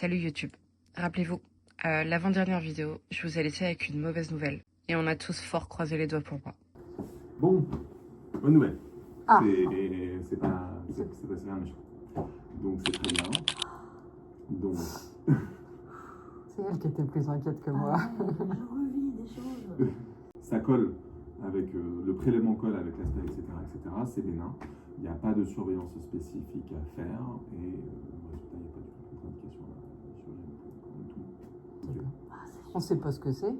Salut YouTube. Rappelez-vous, l'avant-dernière vidéo, je vous ai laissé avec une mauvaise nouvelle. Et on a tous fort croisé les doigts pour moi. Bon, bonne nouvelle. Ah. C'est pas sévère méchant. Donc c'est très bien. Donc. C'est elle qui était plus inquiète que moi. Je revis des choses. Ça colle avec le prélèvement colle avec l'aspect, etc. C'est bénin. Il n'y a pas de surveillance spécifique à faire et résultat, il n'y a pas de contre-indication sur les On sait pas ce que c'est.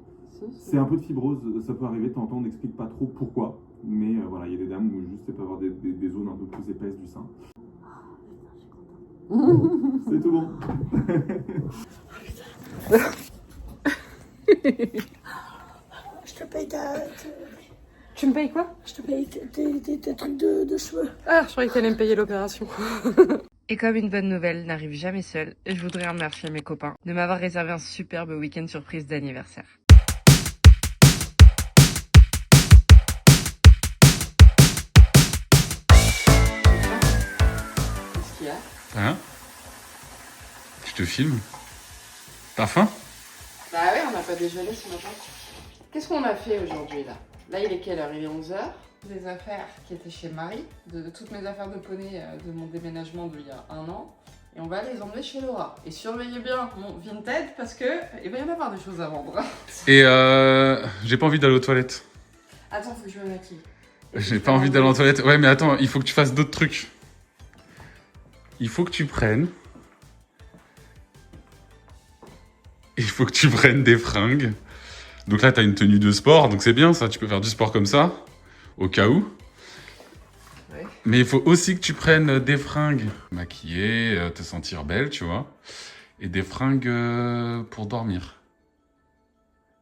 C'est un peu de fibrose, ça peut arriver de temps en temps, on n'explique pas trop pourquoi, mais voilà, il y a des dames où juste ça peut avoir des zones un peu plus épaisses du sein. C'est tout bon. Je te paye ta... Tu me payes quoi? Je te paye tes trucs de cheveux. Ah, je croyais que t'allais me payer l'opération. Et comme une bonne nouvelle n'arrive jamais seule, je voudrais remercier mes copains de m'avoir réservé un superbe week-end surprise d'anniversaire. Qu'est-ce qu'il y a? Hein? Je te filme. T'as faim? Bah ouais, on n'a pas déjeuné ce matin. Qu'est-ce qu'on a fait aujourd'hui là? Là, il est quelle heure? Il est 11h. Des affaires qui étaient chez Marie, de toutes mes affaires de poney de mon déménagement d'il y a 1 an. Et on va les emmener chez Laura. Et surveillez bien mon Vinted parce que il va y en avoir des choses à vendre. Et j'ai pas envie d'aller aux toilettes. Attends, faut que je me maquille. J'ai pas envie d'aller aux toilettes. Ouais, mais attends, il faut que tu fasses d'autres trucs. Il faut que tu prennes... Il faut que tu prennes des fringues. Donc là, t'as une tenue de sport, donc c'est bien ça. Tu peux faire du sport comme ça, au cas où. Ouais. Mais il faut aussi que tu prennes des fringues maquillées, te sentir belle, tu vois. Et des fringues pour dormir.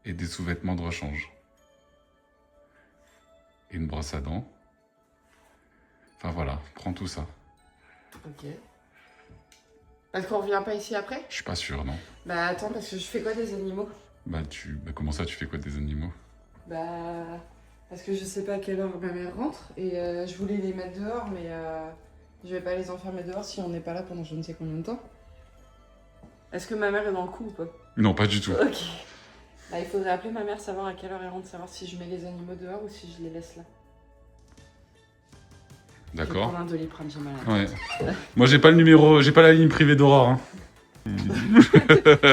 Et des sous-vêtements de rechange. Et une brosse à dents. Enfin voilà, prends tout ça. Ok. Parce qu'on revient pas ici après? Je suis pas sûr, non? Bah attends, parce que je fais quoi des animaux? Bah comment ça, tu fais quoi des animaux? Bah... Parce que je sais pas à quelle heure ma mère rentre. Et je voulais les mettre dehors, mais je vais pas les enfermer dehors si on n'est pas là pendant je ne sais combien de temps. Est-ce que ma mère est dans le coup ou pas? Non, pas du tout. Ok. Bah il faudrait appeler ma mère, savoir à quelle heure elle rentre, savoir si je mets les animaux dehors ou si je les laisse là. Je vais D'accord. prendre un Doliprane, j'ai mal à la tête. Ouais. Moi, j'ai pas le numéro, j'ai pas la ligne privée d'Aurore. Hein. Il va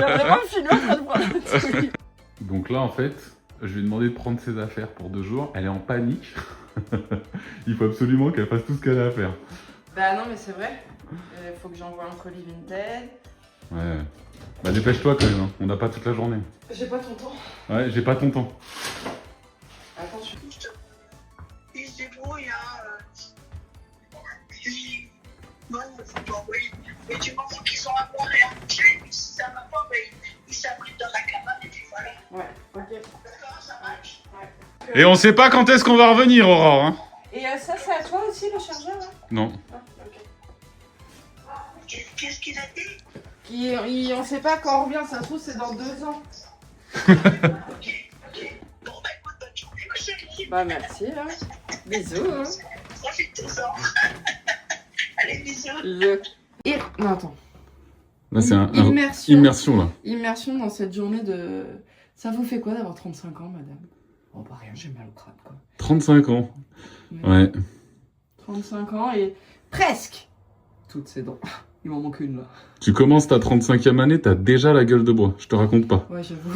vraiment me filmer en train de prendre un truc. Donc là, en fait, je lui ai demandé de prendre ses affaires pour 2 jours. Elle est en panique. Il faut absolument qu'elle fasse tout ce qu'elle a à faire. Bah non, mais c'est vrai. Faut que j'envoie un colis Vinted. Ouais. Bah dépêche-toi quand même, hein. On n'a pas toute la journée. J'ai pas ton temps. Ouais, j'ai pas ton temps. Attends, je suis... Il se débrouille, hein. Non, oui. Mais du moment qu'ils sont à boire et à manger, et si ça va pas, ben, ils s'abritent dans la cabane et puis voilà. Ouais, ok. D'accord, ça marche. Ouais. Et on sait pas quand est-ce qu'on va revenir, Aurore. Hein. Et ça, c'est à toi aussi le chargeur là? Non. Ah, ok. Qu'est-ce qu'il a dit? On sait pas quand on revient, ça se trouve c'est dans 2 ans. Ok. Bon, ben écoute, bonne journée, ma chérie. Bah merci là. Bisous. Hein. Profitez-en. Allez, bisous. Bisous. Et... Non, attends. Là, c'est un Immersion. là. Immersion dans cette journée de... Ça vous fait quoi d'avoir 35 ans, madame? Oh bah rien, j'ai mal au crâne quoi. 35 ans. Ouais. 35 ans et presque toutes ses dents. Il m'en manque une là. Tu commences ta 35e année, t'as déjà la gueule de bois. Je te raconte pas. Ouais, j'avoue.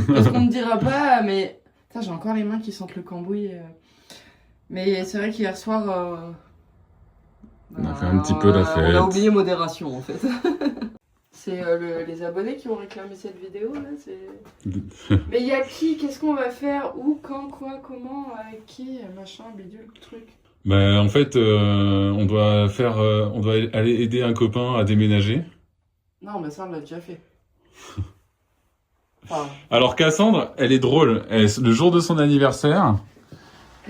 Parce qu'on me dira pas, mais... Putain, j'ai encore les mains qui sentent le cambouis. Mais c'est vrai qu'hier soir... On a fait un petit peu la fête. On a oublié modération en fait. C'est les abonnés qui ont réclamé cette vidéo là. Mais il y a qui? Qu'est-ce qu'on va faire? Où? Quand? Quoi? Comment? Avec qui? Machin, bidule, truc. Bah, en fait, on doit aller aider un copain à déménager. Non, mais ça on l'a déjà fait. Enfin, Alors Cassandre, elle est drôle. Le jour de son anniversaire,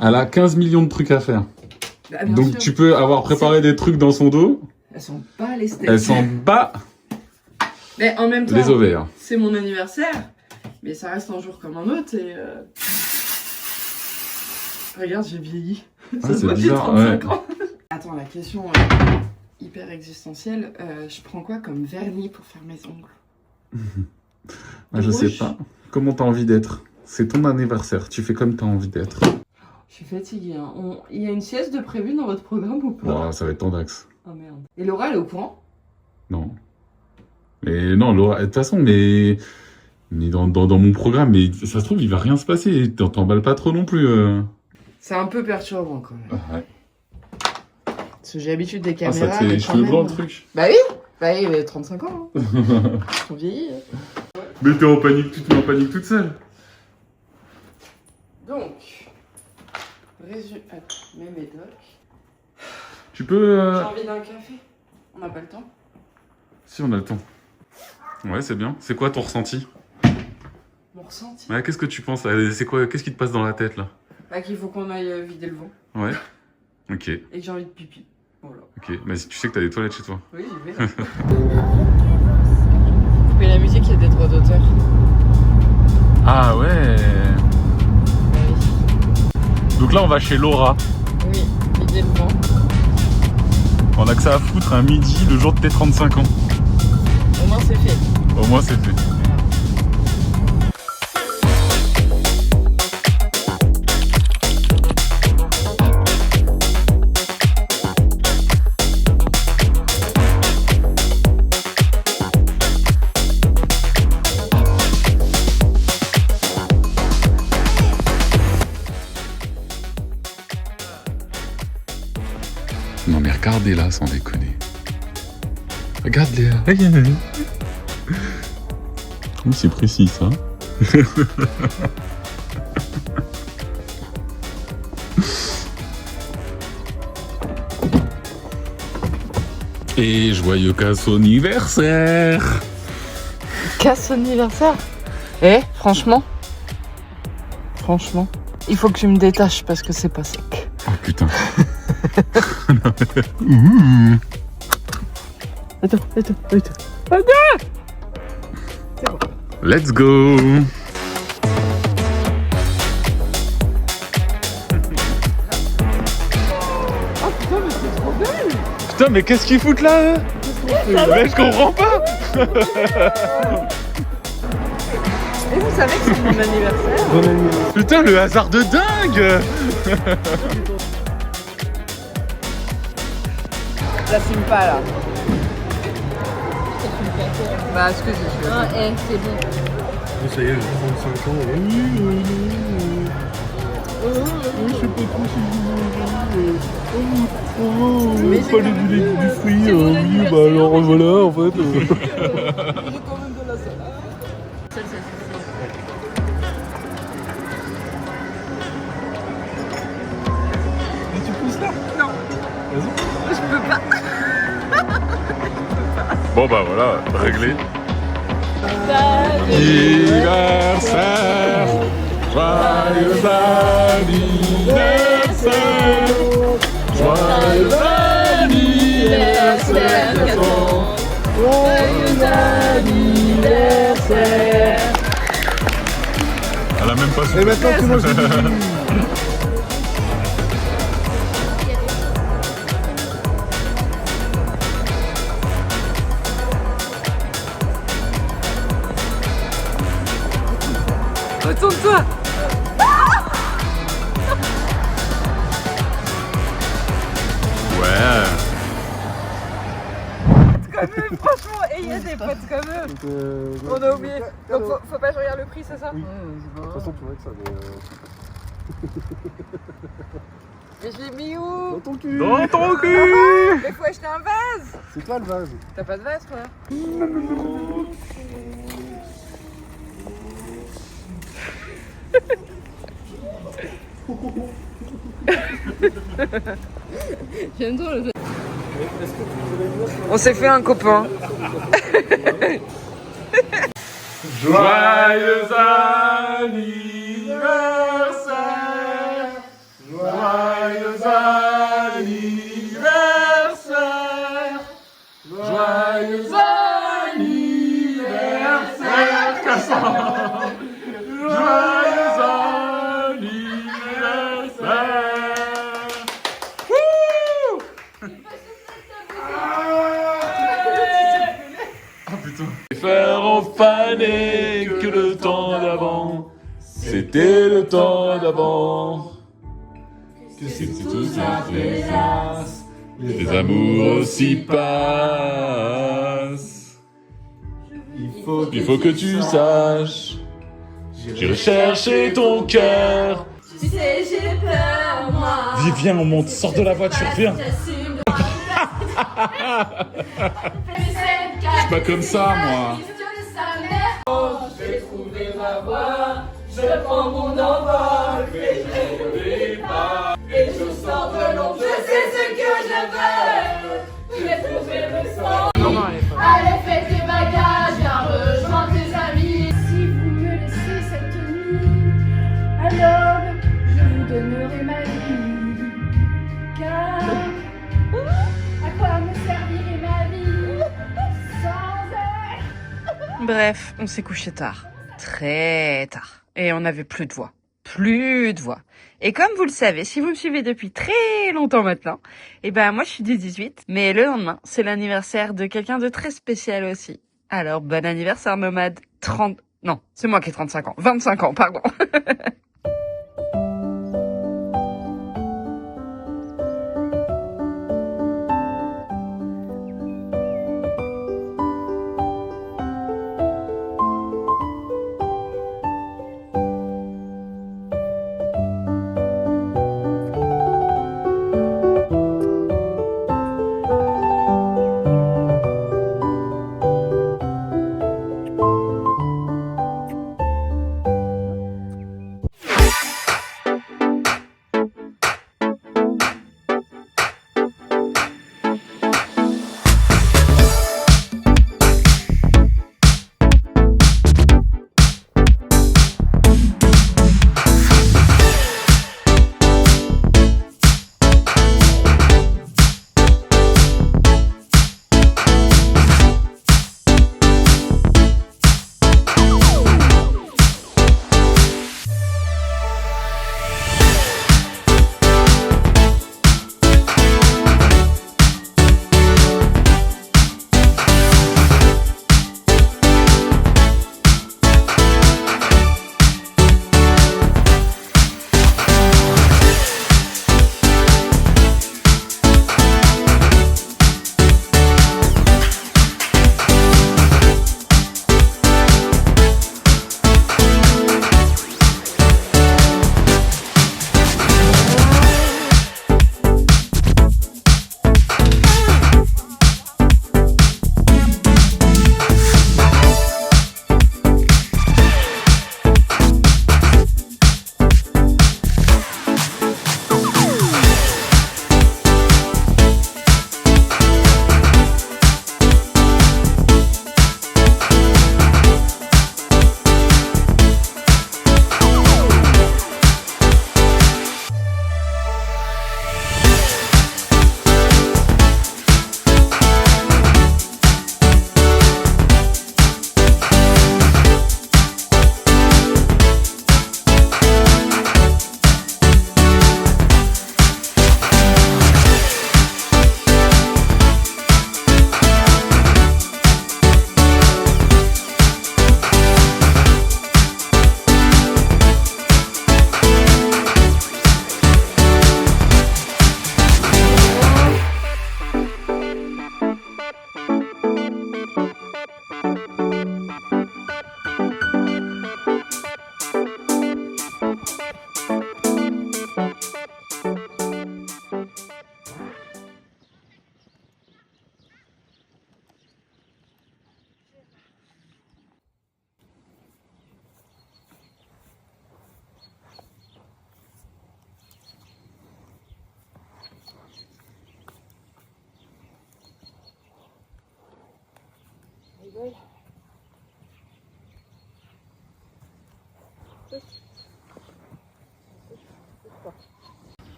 elle a 15 millions de trucs à faire. bah, bien Donc sûr. tu peux avoir préparé des trucs dans son dos. Elles sont pas les steaks. Elle s'en bat Mais en même temps, les ovaires. c'est mon anniversaire. Mais ça reste un jour comme un autre et... Regarde, j'ai vieilli. Ah, Ça se c'est voit, j'ai bizarre, 35 ans. Attends, la question... hyper existentielle. Je prends quoi comme vernis pour faire mes ongles? Je sais Rouge. pas. Comment t'as envie d'être? C'est ton anniversaire, tu fais comme t'as envie d'être. Je suis fatiguée. Hein. Il y a une sieste de prévu dans votre programme ou pas? Wow, ça va être ton axe. Oh merde. Et Laura, elle est au courant? Non. Mais non, Laura, de toute façon, mais dans mon programme, mais ça se trouve, il va rien se passer. T'emballes pas trop non plus. C'est un peu perturbant quand même. Ouais. Parce que j'ai l'habitude des Ah, caméras. ça te fait mais les quand cheveux même- blancs, le truc. Bah oui. Bah oui, mais 35 ans. Hein. On vieillit. Mais t'es en panique, tu te mets en panique toute seule. Donc, résumé. Attends, mes médocs. Tu peux... J'ai envie d'un café. On n'a pas le temps. Si, on a le temps. Ouais, c'est bien. C'est quoi ton ressenti? Mon ressenti. Ouais, qu'est-ce que tu penses? C'est quoi? Qu'est-ce qui te passe dans la tête, là? Bah qu'il faut qu'on aille vider le vent. Ouais. Ok, Et que j'ai envie de pipi. Voilà. ok. Mais si tu sais que t'as des toilettes chez toi. Oui, j'y vais. Couper la musique, il y a des droits d'auteur. Ah ouais. Donc là, on va chez Laura. Oui, vider le vent. On a que ça à foutre un midi le jour de tes 35 ans. Au moins c'est fait. Au moins, c'est fait. Non mais regardez là, sans déconner. Regarde-les. Oui, c'est précis ça. Et joyeux casse anniversaire. Casse anniversaire. Eh, franchement. Franchement. Il faut que tu me détaches parce que c'est pas sec. Oh putain. Ouh. Attends. Let's go. Oh putain, mais c'est trop belle. Putain, mais qu'est-ce qu'ils foutent là? Mais je comprends pas. Et vous savez que c'est mon anniversaire? Putain, le hasard de dingue. Ça filme pas là. Bah, ce que je suis. Ah, c'est bon. Ça y est, j'ai 35 ans. Je sais pas trop si Mais pas du fruit. Oui, bah alors voilà, en fait. Tu pousses là? Non. Vas-y. Je peux pas. Bon bah voilà, réglé. Anniversaire, joyeux anniversaire, joyeux anniversaire, joyeux anniversaire. Elle a même pas su. Et maintenant, tu manges des bisous. Retourne-toi. Ouais. Comme eux, franchement, et il y a des potes comme eux. On a oublié. Donc faut pas que je regarde le prix, c'est ça? Oui. De toute façon, tu vois que ça va. Mais je l'ai mis où? Dans ton cul. Dans ton cul. Mais faut acheter un vase. C'est toi le vase. T'as pas de vase, toi? J'aime trop le On s'est fait un copain. Joyeux anniversaire, joyeux anniversaire, joyeux anniversaire, Cassan. Joyeux anniversaire. Wouh! préfère faner que le temps d'avant. C'était le temps d'avant. Que si tout ça efface, les amours aussi passent. Il faut que tu saches, j'ai recherché ton cœur. Tu sais, j'ai peur, moi. Viens, on monte, sors de la voiture, viens. Je suis pas comme ça, moi. J'ai trouvé ma voie, je prends mon envol, et je n'oublie pas, et je sors de l'ombre, je sais ce que je veux, j'ai trouvé le sens. Allez, fais tes bagages, viens rejoindre tes amis. Si vous me laissez cette nuit, alors je vous donnerai ma vie, car à quoi me servirait ma vie sans elle? Bref, on s'est couché tard. Très tard. Et on n'avait plus de voix. Plus de voix. Et comme vous le savez, si vous me suivez depuis très longtemps maintenant, eh ben moi je suis du 18. Mais le lendemain, c'est l'anniversaire de quelqu'un de très spécial aussi. Alors bon anniversaire nomade. 30... Non, c'est moi qui ai 35 ans. 25 ans, pardon.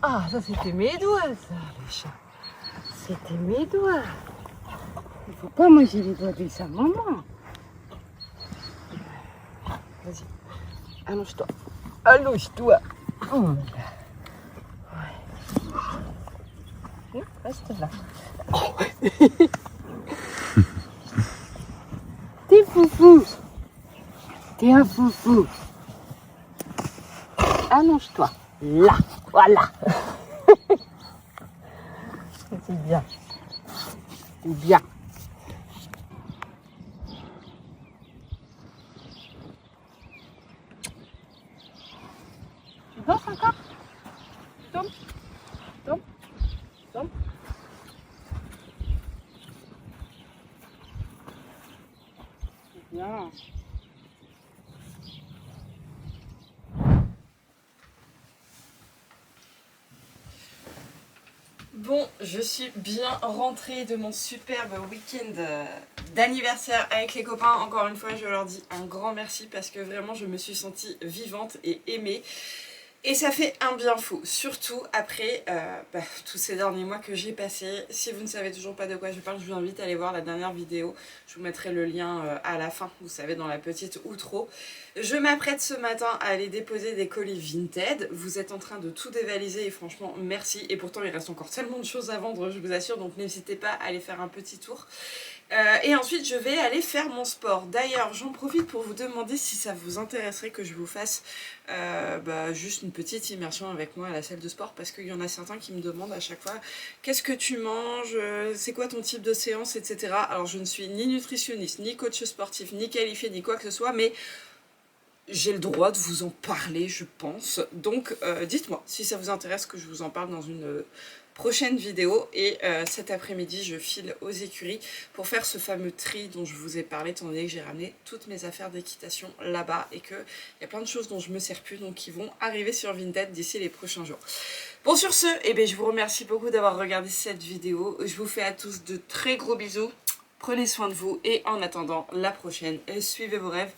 Ah, ça c'était mes doigts, ça, les chats. C'était mes doigts. Il faut pas manger les doigts de sa maman. Vas-y. Allonge-toi. Allonge-toi. Reste là. T'es foufou. T'es un foufou. Allonge-toi. Là. Voilà. C'est bien. C'est bien. Tu danses encore? Tombe. Tombe. Tombe. C'est bien. Bon, je suis bien rentrée de mon superbe week-end d'anniversaire avec les copains. Encore une fois, je leur dis un grand merci parce que vraiment, je me suis sentie vivante et aimée. Et ça fait un bien fou, surtout après tous ces derniers mois que j'ai passés. Si vous ne savez toujours pas de quoi je parle, je vous invite à aller voir la dernière vidéo. Je vous mettrai le lien à la fin, vous savez, dans la petite outro. Je m'apprête ce matin à aller déposer des colis Vinted. Vous êtes en train de tout dévaliser et franchement, merci. Et pourtant, il reste encore tellement de choses à vendre, je vous assure. Donc n'hésitez pas à aller faire un petit tour. Et ensuite je vais aller faire mon sport. D'ailleurs j'en profite pour vous demander si ça vous intéresserait que je vous fasse juste une petite immersion avec moi à la salle de sport, parce qu'il y en a certains qui me demandent à chaque fois qu'est-ce que tu manges, c'est quoi ton type de séance, etc. Alors je ne suis ni nutritionniste, ni coach sportif, ni qualifiée, ni quoi que ce soit, mais j'ai le droit de vous en parler, je pense. Donc dites-moi si ça vous intéresse que je vous en parle dans une prochaine vidéo. Et cet après-midi je file aux écuries pour faire ce fameux tri dont je vous ai parlé, étant donné que j'ai ramené toutes mes affaires d'équitation là-bas et qu'il y a plein de choses dont je me sers plus, donc qui vont arriver sur Vinted d'ici les prochains jours. Bon, sur ce, je vous remercie beaucoup d'avoir regardé cette vidéo. Je vous fais à tous de très gros bisous, prenez soin de vous et en attendant la prochaine, suivez vos rêves,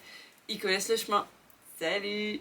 ils connaissent le chemin. Salut!